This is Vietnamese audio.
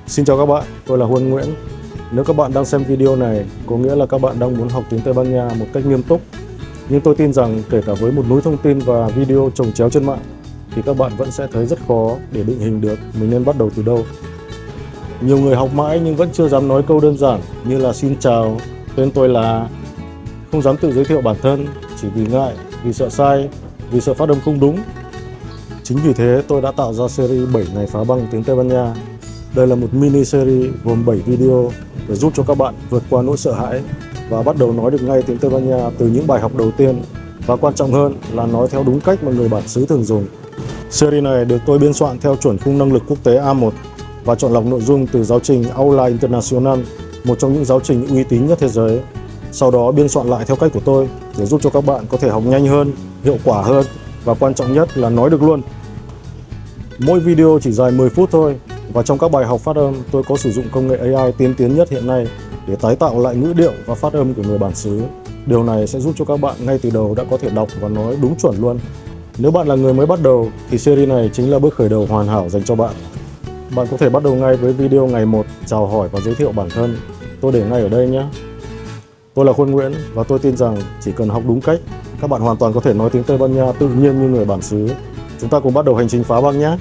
Xin chào các bạn, tôi là Huân Nguyễn. Nếu các bạn đang xem video này, có nghĩa là các bạn đang muốn học tiếng Tây Ban Nha một cách nghiêm túc. Nhưng tôi tin rằng kể cả với một núi thông tin và video chồng chéo trên mạng, thì các bạn vẫn sẽ thấy rất khó để định hình được mình nên bắt đầu từ đâu. Nhiều người học mãi nhưng vẫn chưa dám nói câu đơn giản như là xin chào, tên tôi là, không dám tự giới thiệu bản thân chỉ vì ngại, vì sợ sai, vì sợ phát âm không đúng. Chính vì thế tôi đã tạo ra series 7 ngày phá băng tiếng Tây Ban Nha. Đây là một mini series gồm 7 video để giúp cho các bạn vượt qua nỗi sợ hãi và bắt đầu nói được ngay tiếng Tây Ban Nha từ những bài học đầu tiên, và quan trọng hơn là nói theo đúng cách mà người bản xứ thường dùng. Series này được tôi biên soạn theo chuẩn khung năng lực quốc tế A1 và chọn lọc nội dung từ giáo trình Aula Internacional, một trong những giáo trình uy tín nhất thế giới. Sau đó biên soạn lại theo cách của tôi để giúp cho các bạn có thể học nhanh hơn, hiệu quả hơn và quan trọng nhất là nói được luôn. Mỗi video chỉ dài 10 phút thôi, và trong các bài học phát âm tôi có sử dụng công nghệ AI tiên tiến nhất hiện nay để tái tạo lại ngữ điệu và phát âm của người bản xứ. Điều này sẽ giúp cho các bạn ngay từ đầu đã có thể đọc và nói đúng chuẩn luôn. Nếu bạn là người mới bắt đầu thì series này chính là bước khởi đầu hoàn hảo dành cho bạn. Bạn có thể bắt đầu ngay với video ngày 1 chào hỏi và giới thiệu bản thân. Tôi để ngay ở đây nhé. Tôi là Khuôn Nguyễn và tôi tin rằng chỉ cần học đúng cách, các bạn hoàn toàn có thể nói tiếng Tây Ban Nha tự nhiên như người bản xứ. Chúng ta cùng bắt đầu hành trình phá băng nhé.